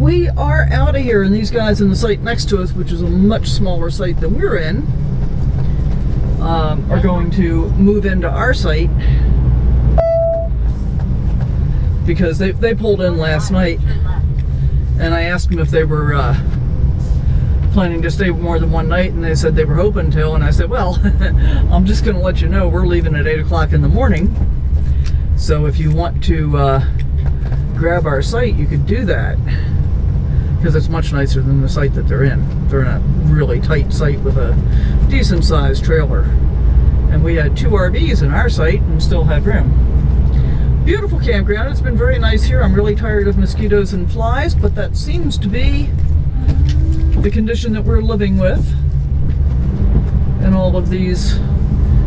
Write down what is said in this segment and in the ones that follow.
we are out of here, and these guys in the site next to us, which is a much smaller site than we're in, are going to move into our site because they pulled in last night, and I asked them if they were planning to stay more than one night, and they said they were hoping to, and I said, well, I'm just going to let you know we're leaving at 8 o'clock in the morning, so if you want to grab our site, you could do that, because it's much nicer than the site that they're in. They're in a really tight site with a decent sized trailer, and we had 2 RVs in our site and still had room. Beautiful campground. It's been very nice here. I'm really tired of mosquitoes and flies, but that seems to be the condition that we're living with in all of these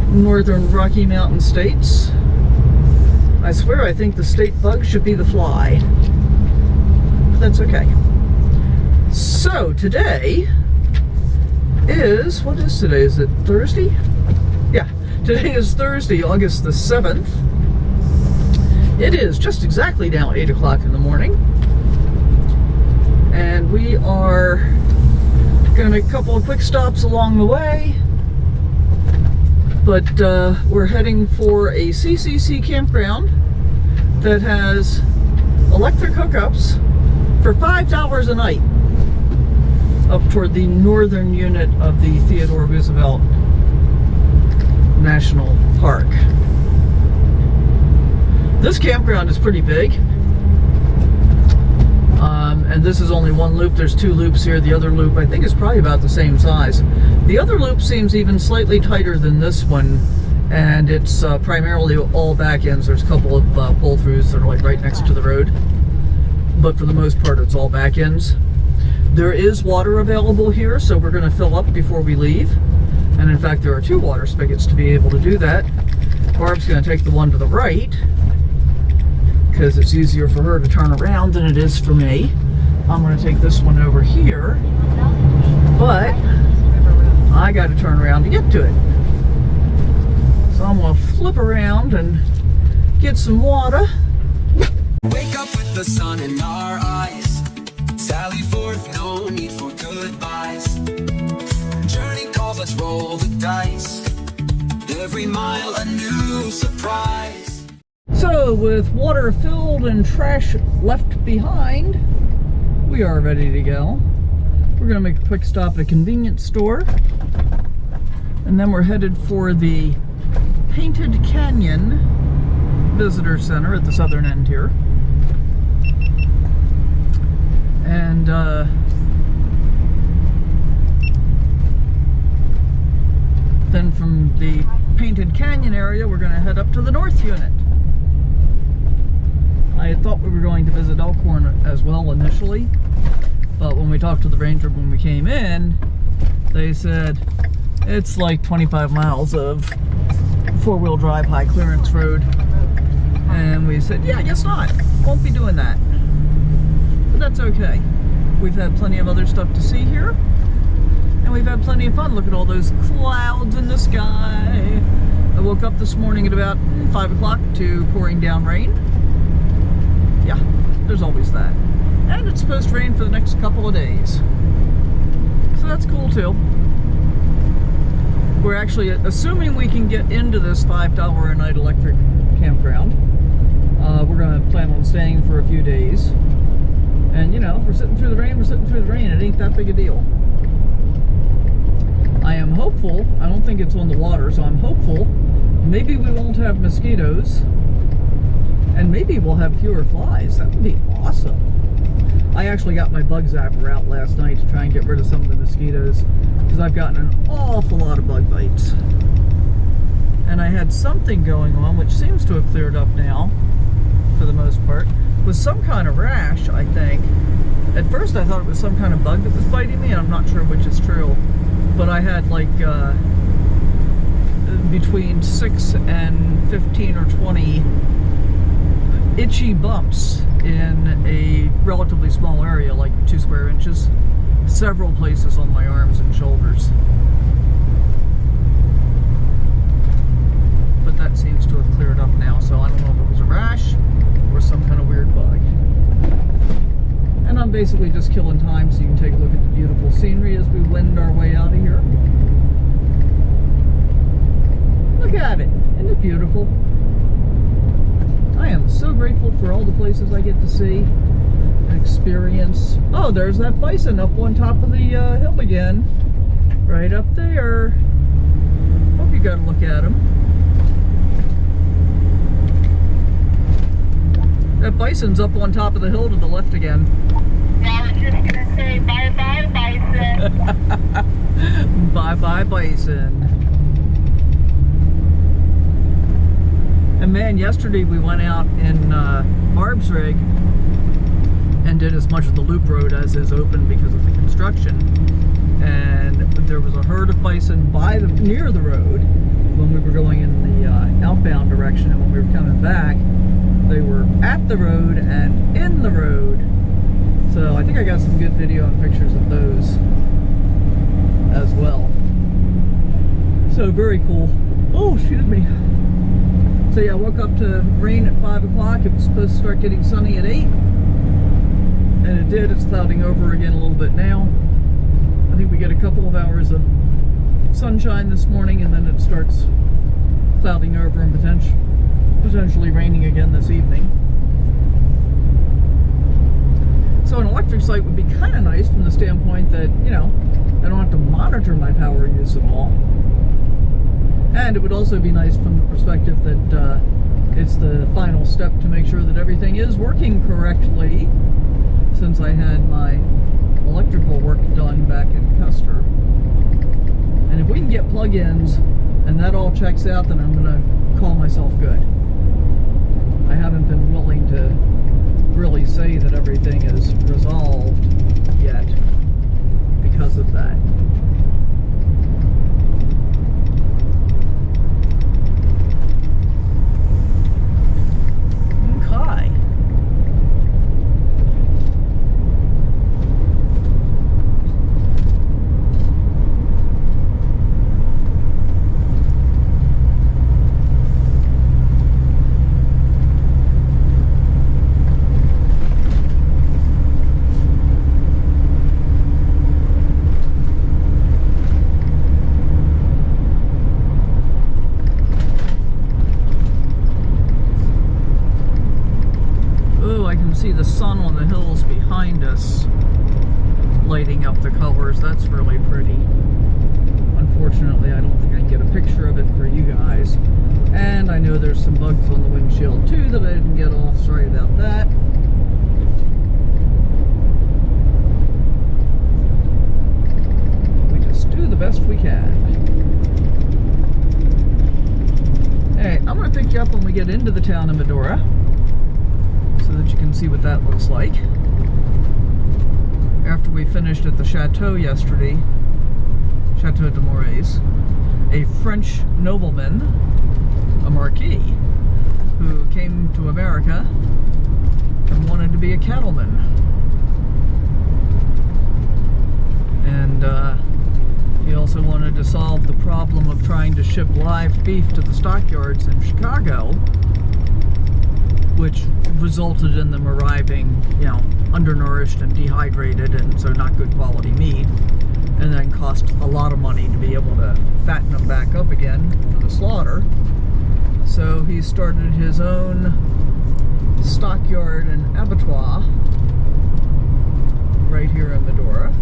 northern Rocky Mountain states. I swear I think the state bug should be the fly, but that's okay. So today is, what is today? Is it Thursday? Yeah, today is Thursday, August the 7th. It is just exactly now 8 o'clock in the morning, and we are going to make a couple of quick stops along the way, but we're heading for a CCC Campground that has electric hookups for $5 a night up toward the northern unit of the Theodore Roosevelt National Park. This campground is pretty big, and this is only one loop. There's 2 loops here. The other loop I think is probably about the same size. The other loop seems even slightly tighter than this one, and it's primarily all back ends. There's a couple of pull-throughs that are like right next to the road, but for the most part it's all back ends. There is water available here, so we're going to fill up before we leave, and in fact there are 2 water spigots to be able to do that. Barb's going to take the one to the right because it's easier for her to turn around than it is for me. I'm going to take this one over here, but I got to turn around to get to it. So I'm going to flip around and get some water. Wake up with the sun in our eyes. Sally forth, no need for goodbyes. Journey calls, let's roll the dice. Every mile a new surprise. So with water filled and trash left behind, we are ready to go. We're going to make a quick stop at a convenience store, and then we're headed for the Painted Canyon Visitor Center at the southern end here. And then from the Painted Canyon area, we're going to head up to the north unit. I had thought we were going to visit Elkhorn as well initially, but when we talked to the ranger when we came in, they said it's like 25 miles of 4-wheel drive high clearance road, and we said, yeah, I guess not. Won't be doing that. But that's okay. We've had plenty of other stuff to see here, and we've had plenty of fun. Look at all those clouds in the sky. I woke up this morning at about 5 o'clock to pouring down rain. Yeah, there's always that. And it's supposed to rain for the next couple of days. So that's cool too. We're actually assuming we can get into this $5 a night electric campground. We're going to plan on staying for a few days. And you know, if we're sitting through the rain, we're sitting through the rain. It ain't that big a deal. I am hopeful, I don't think it's on the water, so I'm hopeful maybe we won't have mosquitoes, and maybe we'll have fewer flies. That would be awesome. I actually got my bug zapper out last night to try and get rid of some of the mosquitoes, because I've gotten an awful lot of bug bites. And I had something going on, which seems to have cleared up now, for the most part, with some kind of rash, I think. At first I thought it was some kind of bug that was biting me, and I'm not sure which is true. But I had like between 6 and 15 or 20 itchy bumps in a relatively small area, like 2 square inches, several places on my arms and shoulders. But that seems to have cleared up now, so I don't know if it was a rash or some kind of weird bug. And And I'm basically just killing time so you can take a look at the beautiful scenery as we wend our way out of here. Look at it. Isn't it beautiful? I am so grateful for all the places I get to see and experience. Oh, there's that bison up on top of the hill again. Right up there. Hope you got a look at him. That bison's up on top of the hill to the left again. Yeah, I was just gonna say bye-bye, bison. Bye-bye, bison. And man, yesterday we went out in Barb's rig and did as much of the loop road as is open because of the construction. And there was a herd of bison near the road when we were going in the outbound direction, and when we were coming back, they were at the road and in the road. So I think I got some good video and pictures of those as well. So very cool. Oh, excuse me. So yeah, I woke up to rain at 5 o'clock. It was supposed to start getting sunny at 8. And it did. It's clouding over again a little bit now. I think we get a couple of hours of sunshine this morning, and then it starts clouding over and potentially raining again this evening. So an electric site would be kind of nice from the standpoint that, you know, I don't have to monitor my power use at all. And it would also be nice from the perspective that it's the final step to make sure that everything is working correctly, since I had my electrical work done back in Custer. And if we can get plug-ins and that all checks out, then I'm going to call myself good. I haven't been willing to really say that everything is resolved yet because of that. Okay. See the sun on the hills behind us lighting up the colors. That's really pretty. Unfortunately, I don't think I can get a picture of it for you guys. And I know there's some bugs on the windshield too that I didn't get off. Sorry about that. We just do the best we can. Hey, I'm going to pick you up when we get into the town of Medora, so that you can see what that looks like. After we finished at the chateau yesterday, Chateau de Moraes, a French nobleman, a marquis, who came to America and wanted to be a cattleman. And he also wanted to solve the problem of trying to ship live beef to the stockyards in Chicago, which resulted in them arriving, you know, undernourished and dehydrated, and so not good quality meat, and then cost a lot of money to be able to fatten them back up again for the slaughter. So he started his own stockyard and abattoir right here in Medora.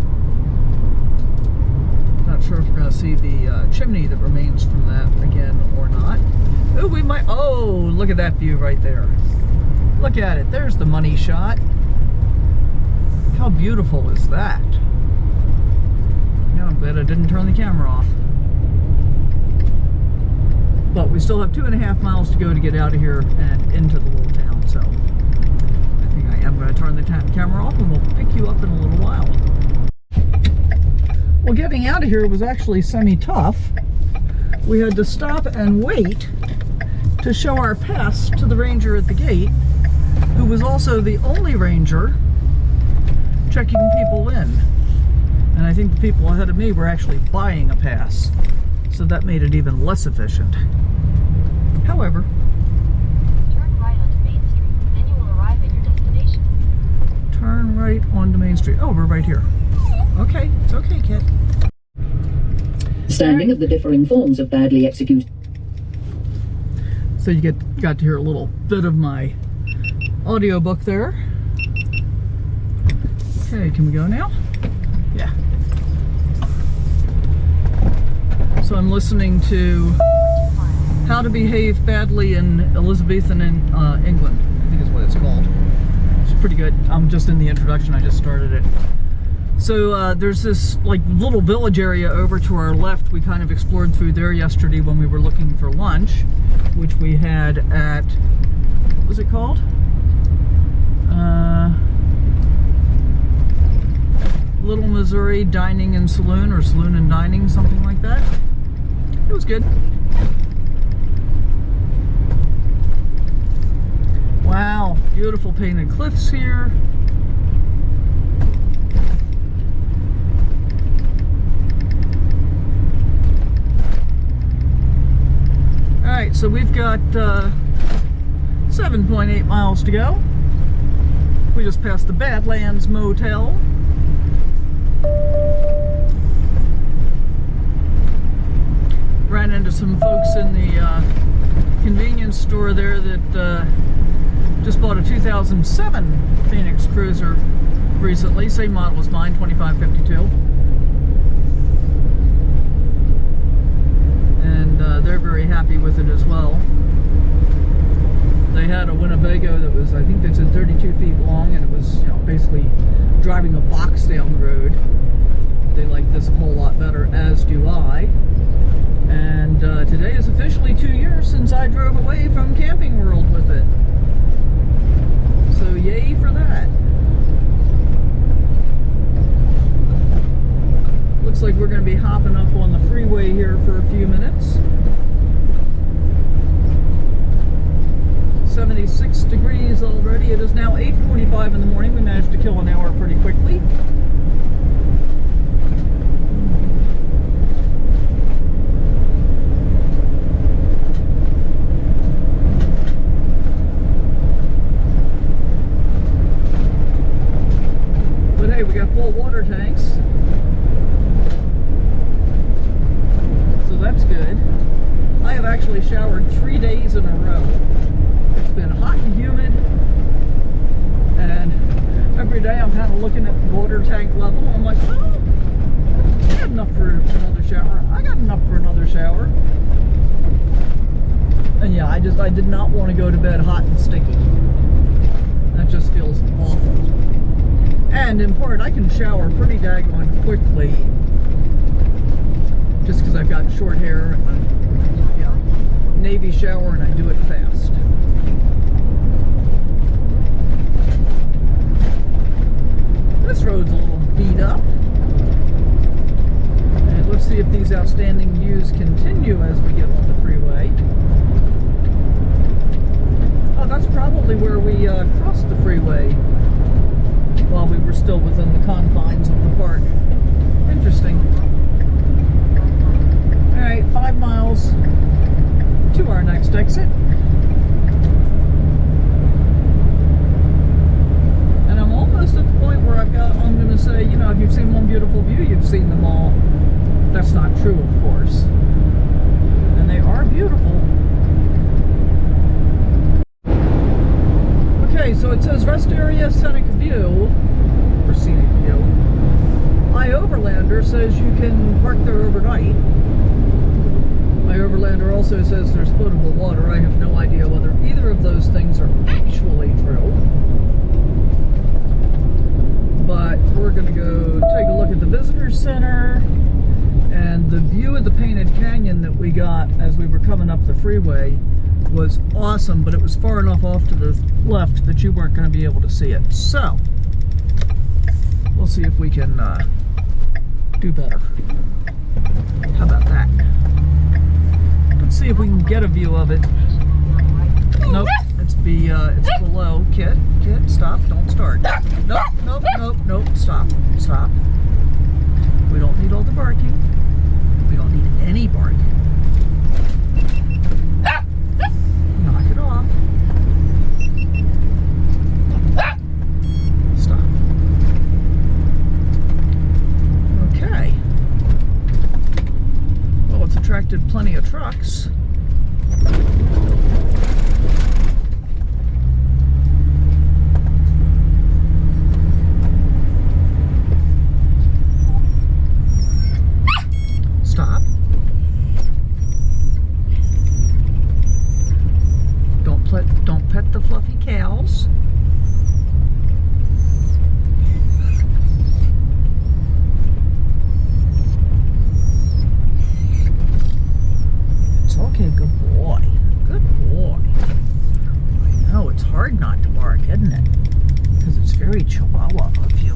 Not sure if we're going to see the chimney that remains from that again or not. Oh, we might. Oh, look at that view right there. Look at it. There's the money shot. How beautiful is that? Now I'm glad I didn't turn the camera off. But we still have 2.5 miles to go to get out of here and into the little town. So I think I am going to turn the camera off, and we'll pick you up in a little while. Well, getting out of here was actually semi-tough. We had to stop and wait to show our pass to the ranger at the gate, who was also the only ranger checking people in. And I think the people ahead of me were actually buying a pass, so that made it even less efficient. However, turn right onto Main Street, then you will arrive at your destination. Turn right onto Main Street. Oh, we're right here. Okay, it's okay, kid. Standing of the differing forms of badly executed. So you got to hear a little bit of my audiobook there. Okay, can we go now? Yeah. So I'm listening to How to Behave Badly in Elizabethan England, I think is what it's called. It's pretty good. I'm just in the introduction, I just started it. So there's this like little village area over to our left. We kind of explored through there yesterday when we were looking for lunch, which we had at, what was it called? Little Missouri Dining and Saloon, or Saloon and Dining, something like that. It was good. Wow, beautiful painted cliffs here. Alright, so we've got 7.8 miles to go. We just passed the Badlands Motel. Ran into some folks in the convenience store there that just bought a 2007 Phoenix Cruiser recently. Same model as mine, 2552. And they're very happy with it as well. They had a Winnebago that was, I think they said 32 feet long, and it was, you know, basically driving a box down the road. They like this a whole lot better, as do I. And today is officially 2 years since I drove away from Camping World with it. So yay for that. Looks like we're going to be hopping up on the freeway here for a few minutes. 76 degrees already. It is now 8:45 in the morning. We managed to kill an hour pretty quickly. But hey, we got full water tanks. So that's good. I have actually showered 3 days in a row. It's been hot and humid, and every day I'm kind of looking at the water tank level. I'm like, oh, I got enough for another shower. I got enough for another shower. And yeah, I did not want to go to bed hot and sticky. That just feels awful. And in part, I can shower pretty daggone quickly, just because I've got short hair and Navy shower, and I do it fast. This road's a little beat up. And let's see if these outstanding views continue as we get on the freeway. Oh, that's probably where we crossed the freeway while we were still within the confines of the park. Interesting. Alright, 5 miles to our next exit. And I'm almost at the point where I'm going to say, you know, if you've seen one beautiful view, you've seen them all. That's not true, of course. And they are beautiful. Okay, so it says rest area, scenic view, or scenic view. My Overlander says you can park there overnight. My Overlander also says there's potable water. I have no idea whether either of those things are actually true. But we're going to go take a look at the visitor center, and the view of the painted canyon that we got as we were coming up the freeway was awesome, but it was far enough off to the left that you weren't going to be able to see it. So we'll see if we can do better. How about that? Let's see if we can get a view of it. Nope, it's below. Kid, stop, don't start. Nope, stop. We don't need all the barking. We don't need any barking. Knock it off. Stop. trucks. Stop. Don't pet the fluffy cows. It's okay, good boy. Good boy. I know, it's hard not to bark, isn't it? Because it's very chihuahua of you.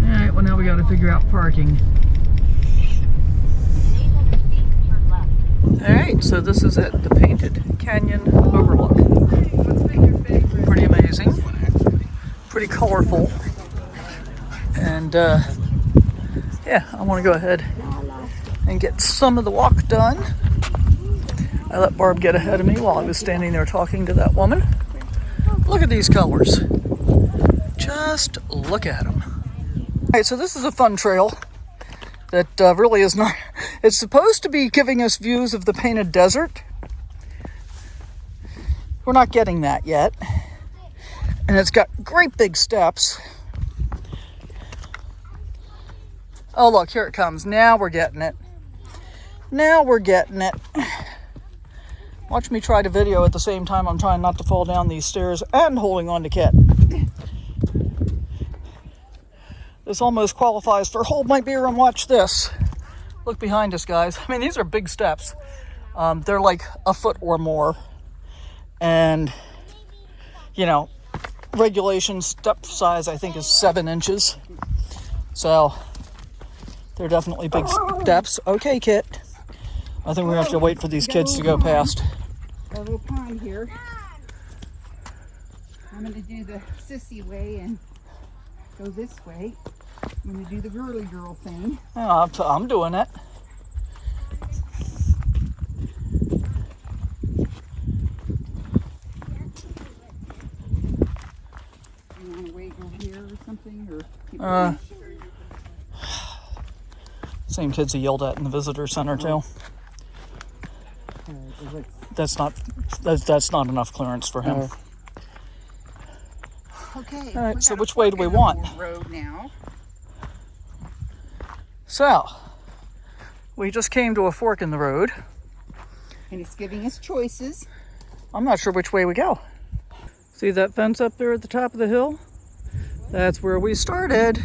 Alright, well now we gotta figure out parking. Alright, so this is at the Painted Canyon Overlook. Pretty amazing. Pretty colorful. And yeah, I want to go ahead and get some of the walk done. I let Barb get ahead of me while I was standing there talking to that woman. Look at these colors. Just look at them. Alright, so this is a fun trail that really is not... It's supposed to be giving us views of the Painted Desert. We're not getting that yet. And it's got great big steps. Oh, look, here it comes. Now we're getting it. Now we're getting it. Watch me try to video at the same time I'm trying not to fall down these stairs and holding on to Kit. This almost qualifies for hold my beer and watch this. Look behind us, guys. I mean, these are big steps. They're like a foot or more. And, you know, regulation step size, I think, is 7 inches. So, they're definitely big steps. Okay, Kit. I think we're going to have to wait for these kids to go past. A little pond here. I'm going to do the sissy way and go this way. I'm going to do the girly girl thing. Yeah, I'm doing it. You want to wait over here or something? Or keep Same kids he yelled at in the visitor center, too. That's not enough clearance for him. Okay. All right, so which way do we want? Road now. So, we just came to a fork in the road. And it's giving us choices. I'm not sure which way we go. See that fence up there at the top of the hill? That's where we started.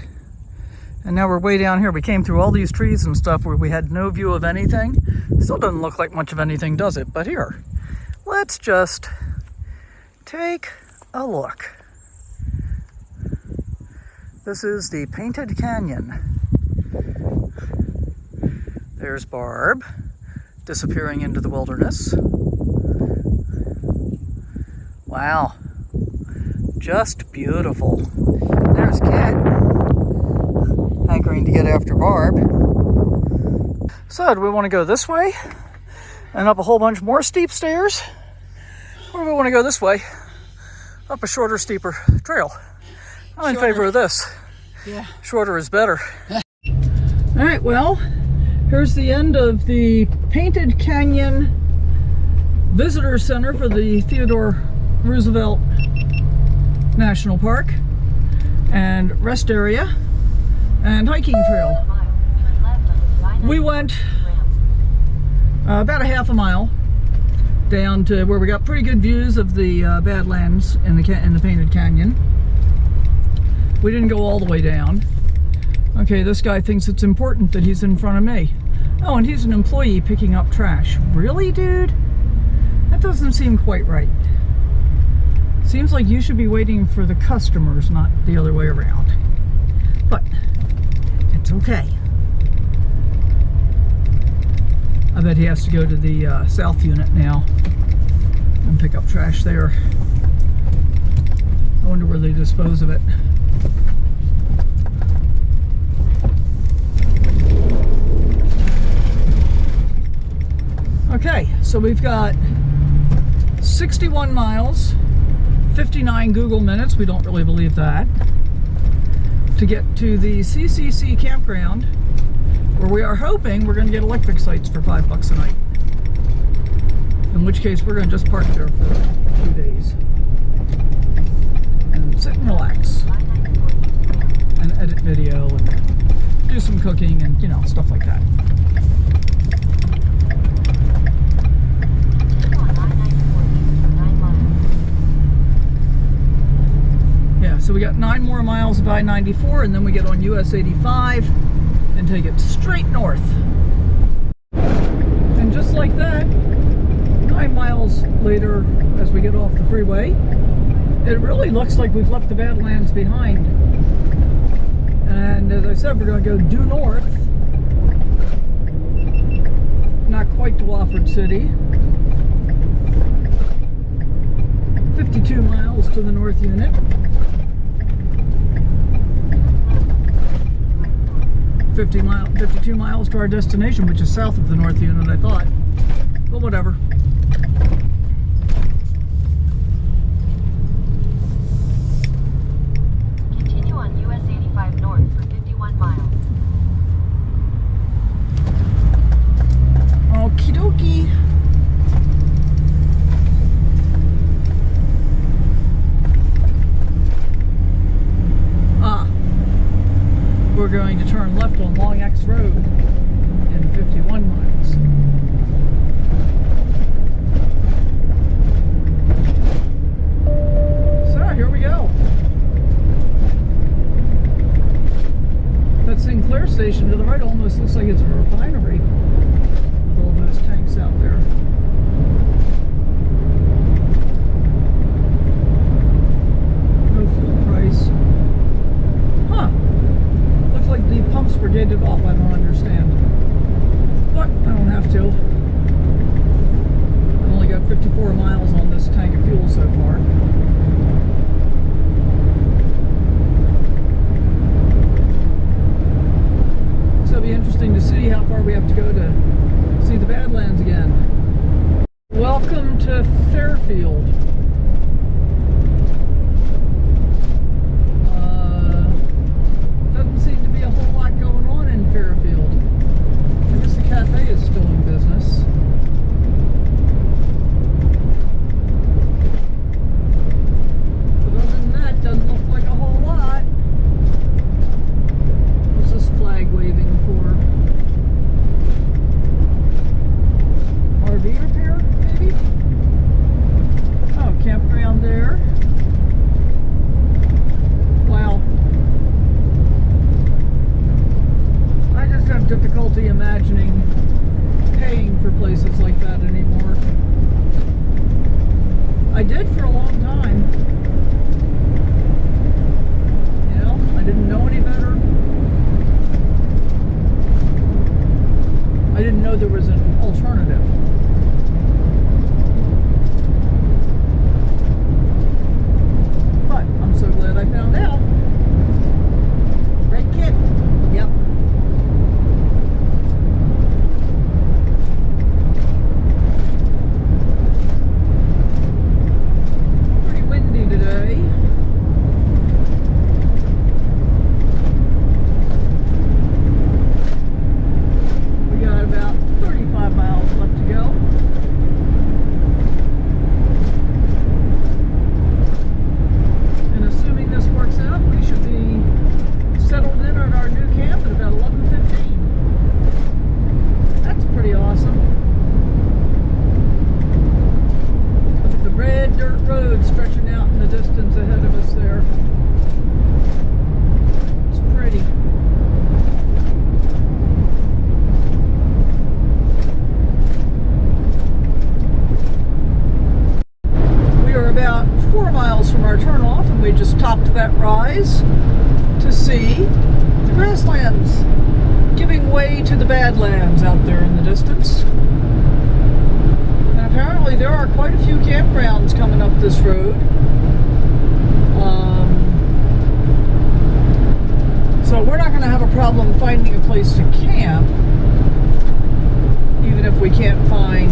And now we're way down here. We came through all these trees and stuff where we had no view of anything. Still doesn't look like much of anything, does it? But here, let's just take a look. This is the Painted Canyon. There's Barb disappearing into the wilderness. Wow, just beautiful. There's Kit, hankering to get after Barb. So, do we want to go this way and up a whole bunch more steep stairs? Or do we want to go this way, up a shorter, steeper trail? I'm in favor of this. Yeah. Shorter is better. All right, well, here's the end of the Painted Canyon Visitor Center for the Theodore Roosevelt National Park and rest area and hiking trail. We went about a half a mile down to where we got pretty good views of the Badlands in the Painted Canyon. We didn't go all the way down. Okay, this guy thinks it's important that he's in front of me. Oh, and he's an employee picking up trash. Really, dude? That doesn't seem quite right. Seems like you should be waiting for the customers, not the other way around. But it's okay. I bet he has to go to the south unit now and pick up trash there. I wonder where they dispose of it. Okay, so we've got 61 miles 59 Google minutes, we don't really believe that, to get to the CCC Campground, where we are hoping we're going to get electric sites for $5 a night. In which case, we're going to just park there for a few days and sit and relax and edit video and do some cooking and, you know, stuff like that. Yeah, so we got 9 more miles of I-94, and then we get on US 85 and take it straight north. And just like that, 9 miles later, as we get off the freeway, it really looks like we've left the Badlands behind. And as I said, we're going to go due north, not quite to Wofford City. 52 miles to the north unit. 52 miles to our destination, which is south of the north unit, I thought. But whatever. Continue on US 85 north for 51 miles. Okie dokie. We're going to turn left on Long X Road in 51 miles. So here we go. That Sinclair station to the right almost looks like it's a refinery with all those tanks out there. No fuel price. Huh. Like the pumps were gated off, I don't understand. But I don't have to. I've only got 54 miles on this tank of fuel so far. So it'll be interesting to see how far we have to go to see the Badlands again. Welcome to Fairfield. Doesn't seem to be a whole lot going on in Fairfield. I guess the cafe is still in business. But other than that, doesn't look like a whole lot. What's this flag waving for? RV repair, maybe? Oh, campground there. Wow. I just have difficulty imagining paying for places like that anymore. I did for a long time. You know, I didn't know any better. I didn't know there was an alternative. But I'm so glad I found out. Right, kid? Yep. Pretty windy today. We got about 35 miles left to go. And assuming this works out, we should be settled in at our new camp at about 11:15. That's pretty awesome. Look at the red dirt road stretching out in the distance ahead of us there. It's pretty. We are about 4 miles from our turnoff, and we just topped that rise to see the grasslands giving way to the Badlands out there in the distance. And apparently there are quite a few campgrounds coming up this road. So we're not going to have a problem finding a place to camp, even if we can't find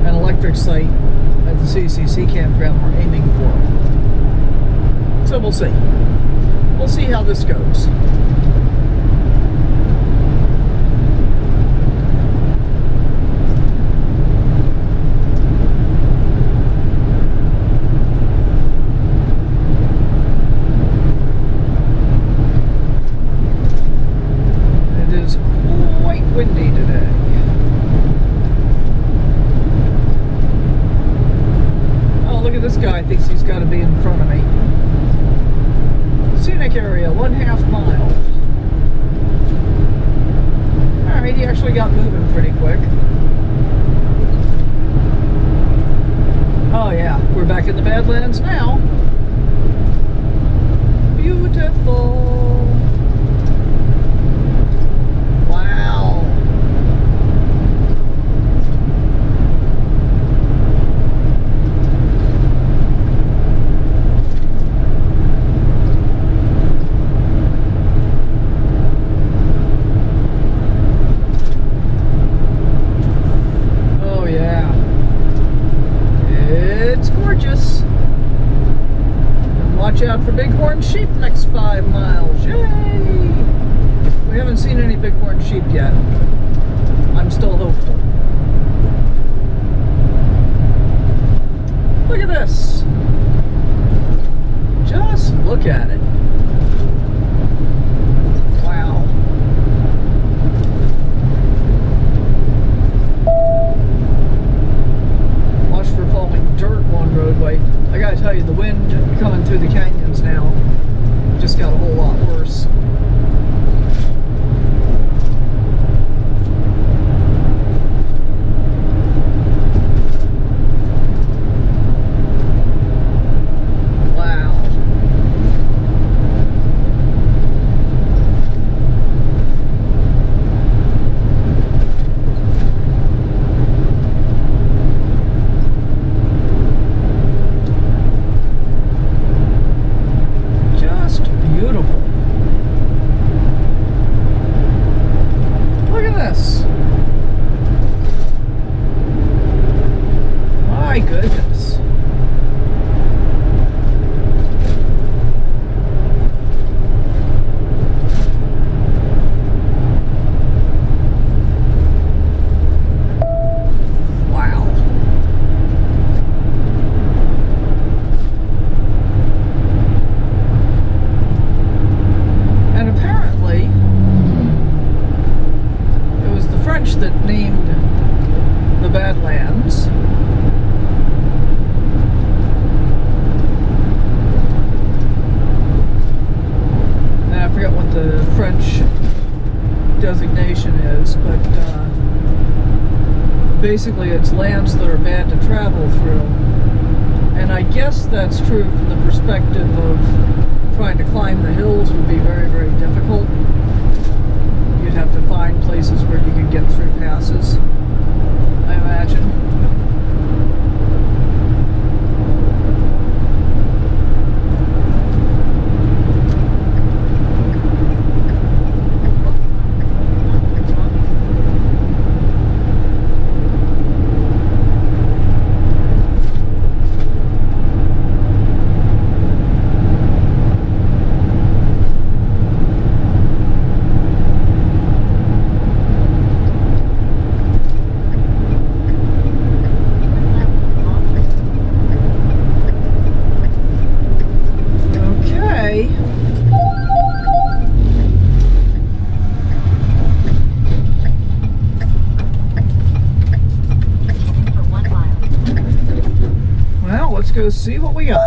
an electric site at the CCC Campground we're aiming for. So we'll see. We'll see how this goes. It is quite windy today. Oh, look at this guy. Thinks he's got to be in front of me. Scenic area, 1/2 mile. Alright, he actually got moving pretty quick. Oh yeah, we're back in the Badlands now. Beautiful. Wow. Watch out for bighorn sheep next 5 miles. Yay! We haven't seen any bighorn sheep yet. I'm still hopeful. Look at this. Just look at it. Wow. Watch for falling dirt on roadway. I gotta tell you, the wind coming through the canyons now just got a whole lot worse. Wow. That named the Badlands. And I forget what the French designation is, but basically it's lands that are bad to travel through. And I guess that's true from the perspective of trying to climb the hills would be very, very difficult. You'd have to find places where you could get through passes, I imagine. Let's go see what we got.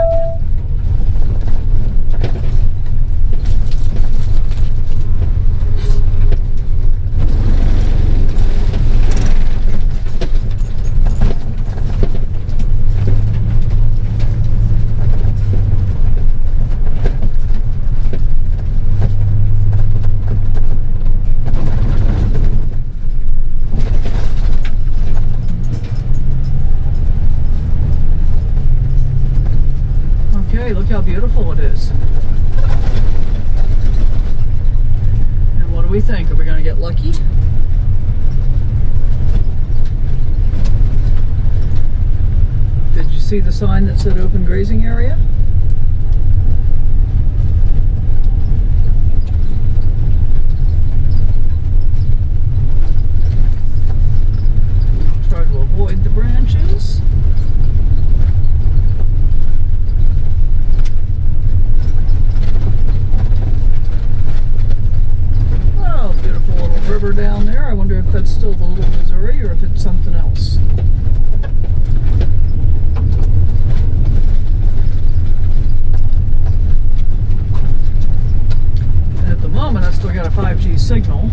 Look how beautiful it is. And what do we think? Are we going to get lucky? Did you see the sign that said open grazing area? Try to avoid the branches. Oh, beautiful little river down there. I wonder if that's still the Little Missouri or if it's something else. At the moment, I still got a 5G signal.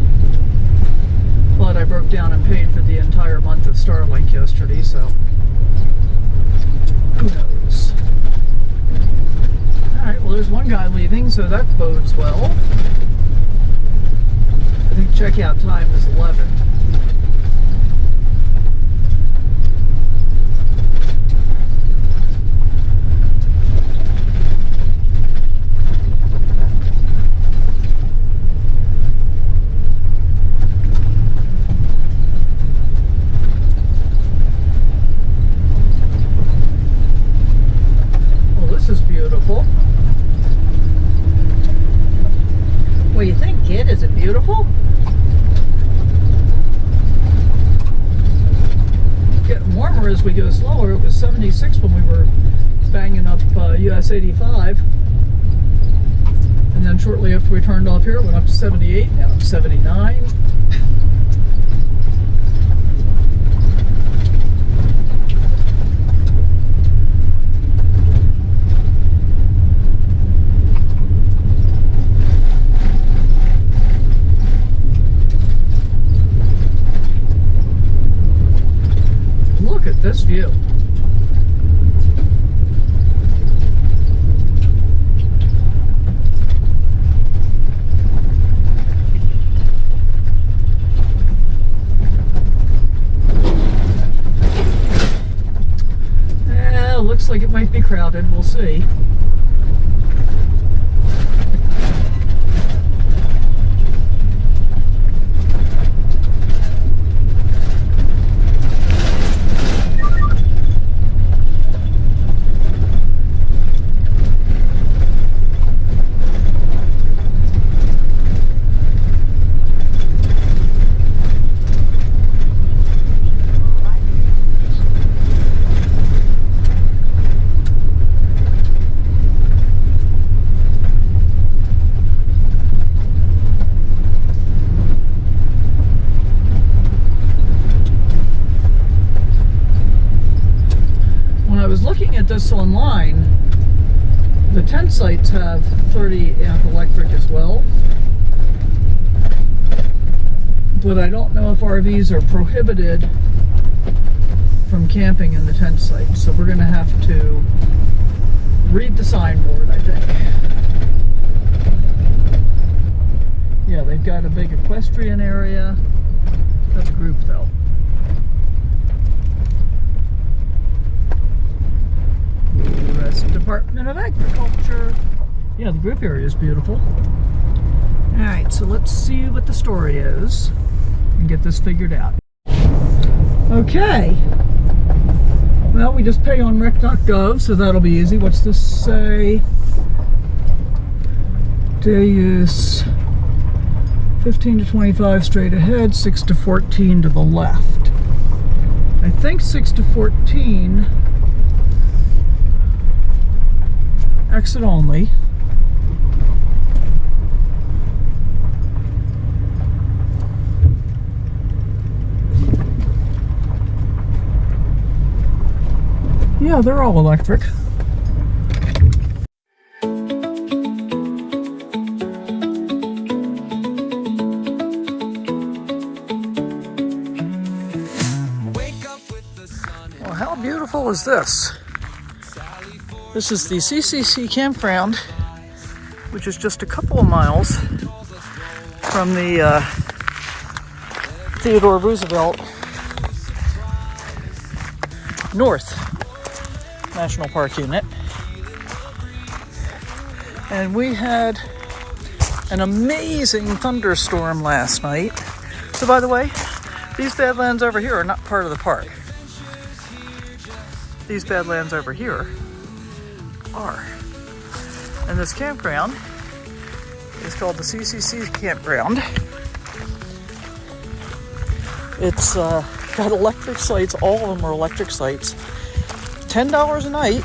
But I broke down and paid for the entire month of Starlink yesterday, so who knows. Alright, well there's one guy leaving, so that bodes well. I think checkout time is 11. Beautiful. What do you think, kid? Is it beautiful? Getting warmer as we go slower. It was 76 when we were banging up US 85. And then shortly after we turned off here, it went up to 78. Now it's 79. This view. Looks like it might be crowded. We'll see. This online, the tent sites have 30 amp electric as well, but I don't know if RVs are prohibited from camping in the tent site, so we're going to have to read the signboard, I think. Yeah, they've got a big equestrian area. That's a group though. U.S. Department of Agriculture. Yeah, the group area is beautiful. Alright, so let's see what the story is and get this figured out. Okay. Well, we just pay on rec.gov, so that'll be easy. What's this say? Day use 15 to 25 straight ahead, 6 to 14 to the left. I think 6 to 14 exit only. Yeah, they're all electric. Well, how beautiful is this? This is the CCC Campground, which is just a couple of miles from the Theodore Roosevelt North National Park unit. And we had an amazing thunderstorm last night. So by the way, these Badlands over here are not part of the park. these badlands over here are. And this campground is called the CCC Campground. It's got electric sites. All of them are electric sites. $10 a night.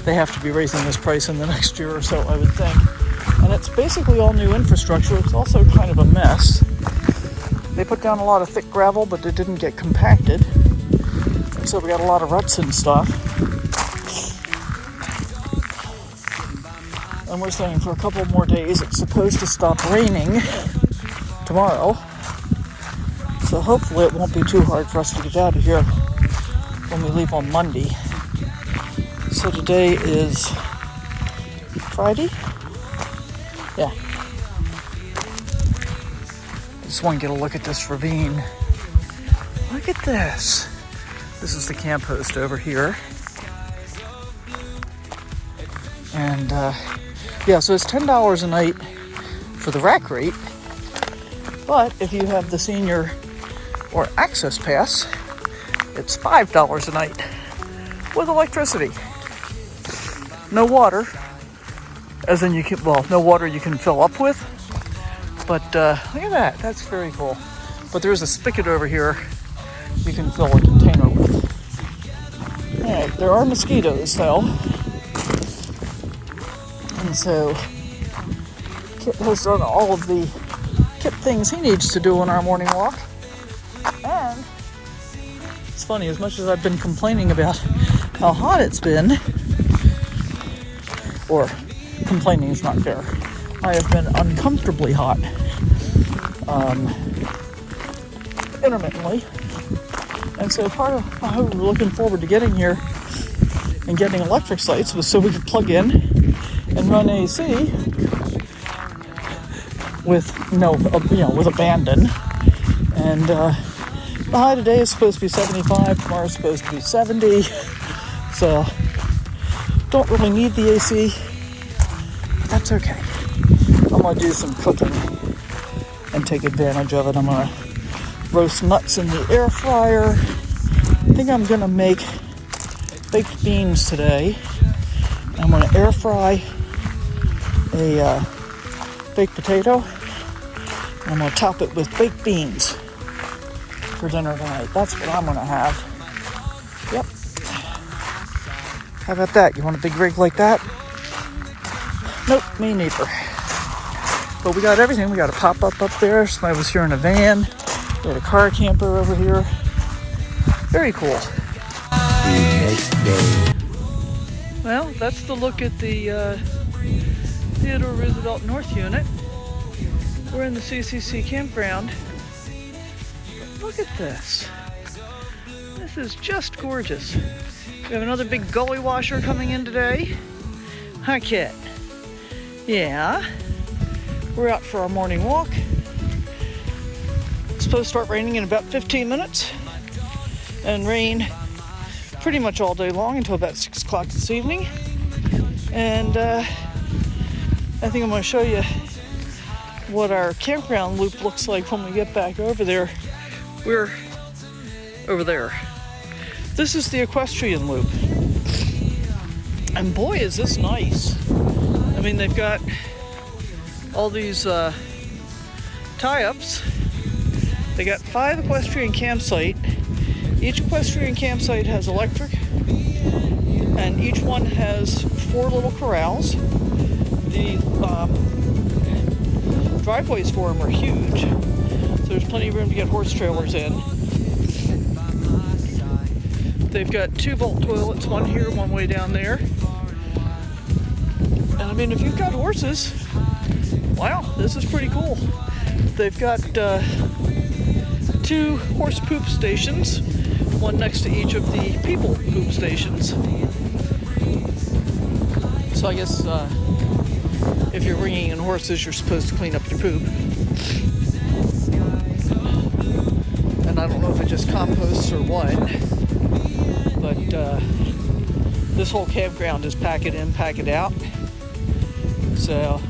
They have to be raising this price in the next year or so, I would think. And it's basically all new infrastructure. It's also kind of a mess. They put down a lot of thick gravel, but it didn't get compacted. And so we got a lot of ruts and stuff. And we're staying for a couple more days. It's supposed to stop raining tomorrow. So hopefully it won't be too hard for us to get out of here when we leave on Monday. So today is Friday? Yeah. I just want to get a look at this ravine. Look at this. This is the camp host over here. And yeah, so it's $10 a night for the rack rate. But if you have the senior or access pass, it's $5 a night with electricity. No water, as in you can, well, no water you can fill up with. But look at that, that's very cool. But there's a spigot over here you can fill a container with. All right, there are mosquitoes though. And so Kit has done all of the Kit things he needs to do on our morning walk. And it's funny, as much as I've been complaining about how hot it's been, or complaining is not fair, I have been uncomfortably hot intermittently. And so part of how we were looking forward to getting here and getting electric sites was so we could plug in and run AC with with abandon. And the high today is supposed to be 75, tomorrow's supposed to be 70. So don't really need the AC, but that's okay. I'm gonna do some cooking and take advantage of it. I'm gonna roast nuts in the air fryer. I think I'm gonna make baked beans today. I'm gonna air fry a baked potato. I'm gonna top it with baked beans for dinner tonight. That's what I'm gonna have. Yep. How about that? You want a big rig like that? Nope, me neither. But we got everything. We got a pop-up up there. Somebody was here in a van. We had a car camper over here. Very cool. The next day. Well, that's the look at the Theodore Roosevelt North unit. We're in the CCC Campground. Look at this. This is just gorgeous. We have another big gully washer coming in today. Hi, Kit. Yeah. We're out for our morning walk. It's supposed to start raining in about 15 minutes and rain pretty much all day long until about 6 o'clock this evening. And I think I'm going to show you what our campground loop looks like when we get back over there. We're over there. This is the equestrian loop. And boy, is this nice. I mean, they've got all these tie-ups. They got 5 equestrian campsites. Each equestrian campsite has electric, and each one has 4 little corrals. The driveways for them are huge, so there's plenty of room to get horse trailers in. They've got 2 vault toilets, one here, one way down there. And I mean, if you've got horses, wow, this is pretty cool. They've got 2 horse poop stations, one next to each of the people poop stations. So I guess if you're bringing in horses, you're supposed to clean up your poop. And I don't know if it just composts or what, but this whole campground is pack it in, pack it out. So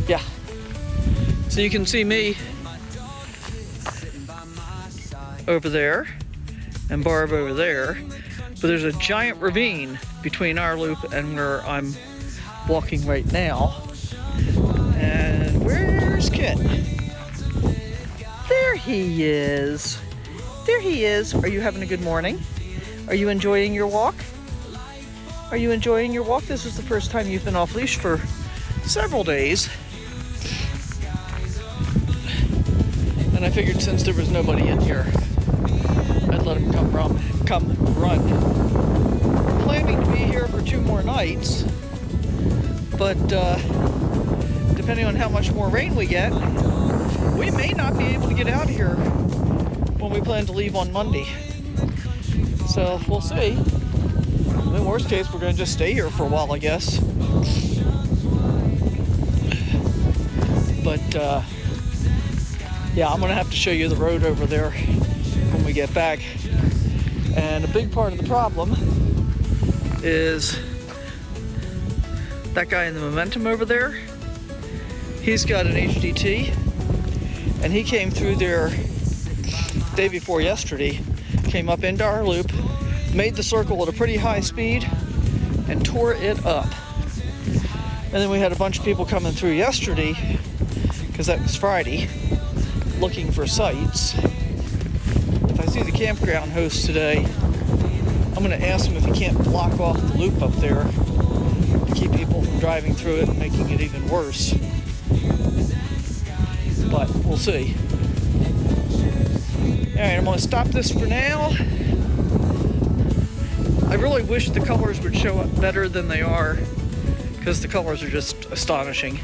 yeah, so you can see me over there, and Barb over there. But there's a giant ravine between our loop and where I'm walking right now. And where's Kit? There he is. There he is. Are you having a good morning? Are you enjoying your walk? Are you enjoying your walk? This is the first time you've been off leash for several days. And I figured since there was nobody in here, I'd let him come run. Planning to be here for 2 more nights, but depending on how much more rain we get, we may not be able to get out of here when we plan to leave on Monday. So we'll see. In the worst case, we're going to just stay here for a while, I guess. But yeah, I'm going to have to show you the road over there when we get back. And a big part of the problem is that guy in the Momentum over there. He's got an HDT, and he came through there day before yesterday, came up into our loop, made the circle at a pretty high speed, and tore it up. And then we had a bunch of people coming through yesterday, because that was Friday, looking for sites. If I see the campground host today, I'm going to ask him if he can't block off the loop up there to keep people from driving through it and making it even worse. But we'll see. Alright, I'm going to stop this for now. I really wish the colors would show up better than they are, because the colors are just astonishing.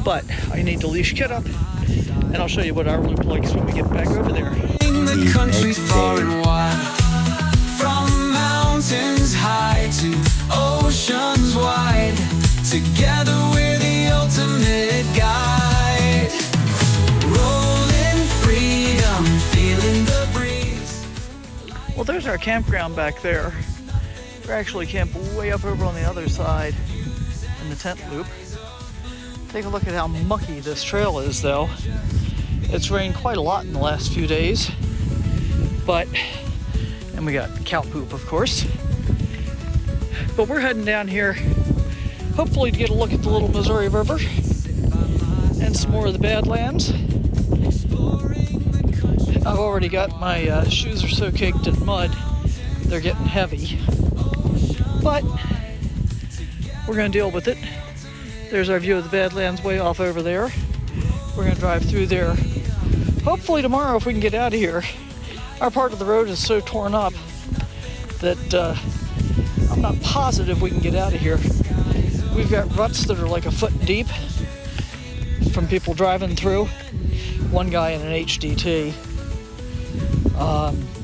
But I need to leash Kit up, and I'll show you what our loop looks when we get back over there. The country far and wide, from mountains high to oceans wide, together we're the ultimate guide. Rolling freedom, feeling the breeze. Well, there's our campground back there. We're actually camped way up over on the other side in the tent loop. Take a look at how mucky this trail is, though. It's rained quite a lot in the last few days, and we got cow poop, of course. But we're heading down here, hopefully to get a look at the Little Missouri River and some more of the Badlands. I've already got my shoes are so caked in mud, they're getting heavy. But we're going to deal with it. There's our view of the Badlands way off over there. We're going to drive through there hopefully tomorrow if we can get out of here. Our part of the road is so torn up that I'm not positive we can get out of here. We've got ruts that are like a foot deep from people driving through. One guy in an HDT.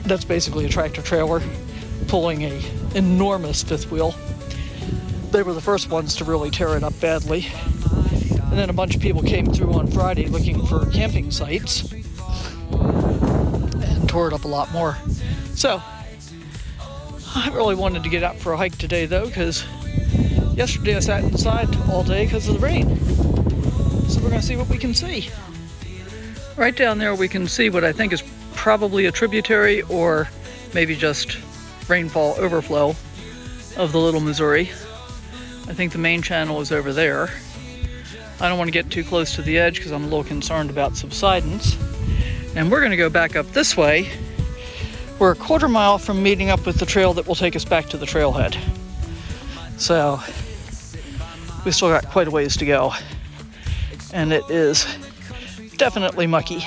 That's basically a tractor trailer pulling a enormous fifth wheel. They were the first ones to really tear it up badly. And then a bunch of people came through on Friday looking for camping sites and tore it up a lot more. So, I really wanted to get out for a hike today though, because yesterday I sat inside all day because of the rain. So we're going to see what we can see. Right down there we can see what I think is probably a tributary or maybe just rainfall overflow of the Little Missouri. I think the main channel is over there. I don't want to get too close to the edge because I'm a little concerned about subsidence. And we're going to go back up this way. We're a quarter mile from meeting up with the trail that will take us back to the trailhead. So we still got quite a ways to go. And it is definitely mucky.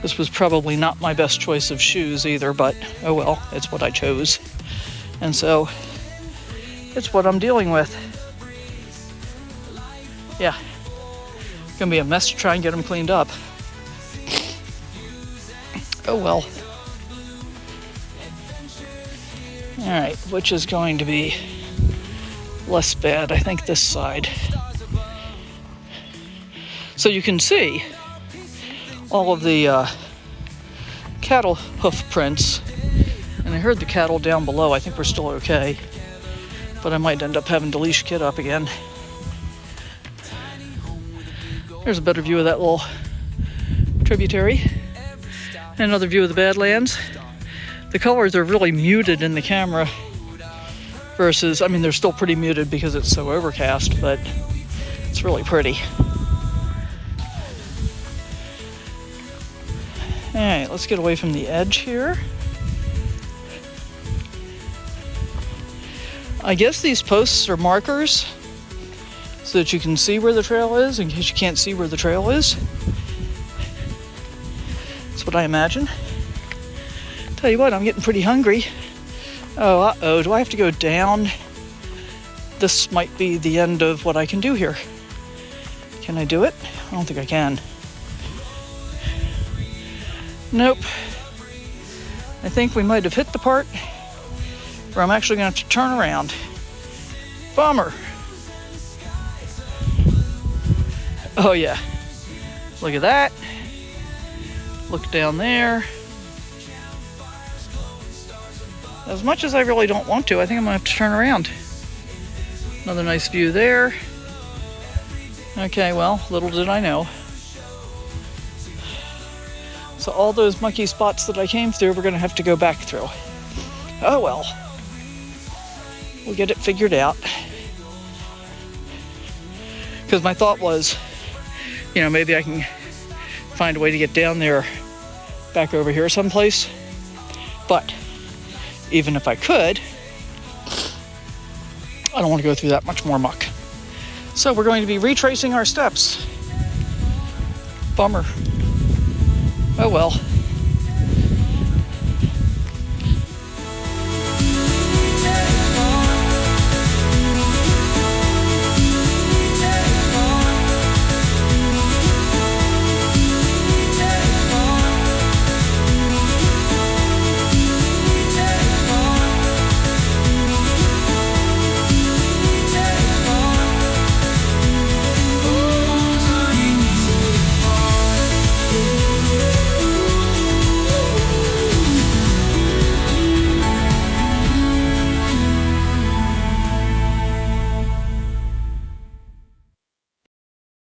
This was probably not my best choice of shoes either, but oh well, it's what I chose. And so, it's what I'm dealing with. Yeah, it's gonna be a mess to try and get them cleaned up. Oh well. Alright, which is going to be less bad, I think this side. So you can see all of the cattle hoof prints, and I heard the cattle down below. I think we're still okay, but I might end up having to leash Kit up again. There's a better view of that little tributary. And another view of the Badlands. The colors are really muted in the camera versus, I mean, they're still pretty muted because it's so overcast, but it's really pretty. All right, let's get away from the edge here. I guess these posts are markers so that you can see where the trail is in case you can't see where the trail is. That's what I imagine. Tell you what, I'm getting pretty hungry. Oh, uh-oh, do I have to go down? This might be the end of what I can do here. Can I do it? I don't think I can. Nope. I think we might have hit the part where I'm actually going to have to turn around. Bummer. Oh yeah. Look at that. Look down there. As much as I really don't want to, I think I'm going to have to turn around. Another nice view there. Okay, well, little did I know. So all those mucky spots that I came through, we're going to have to go back through. Oh well. We'll get it figured out. Because my thought was, you know, maybe I can find a way to get down there, back over here someplace. But even if I could, I don't want to go through that much more muck. So we're going to be retracing our steps. Bummer. Oh well.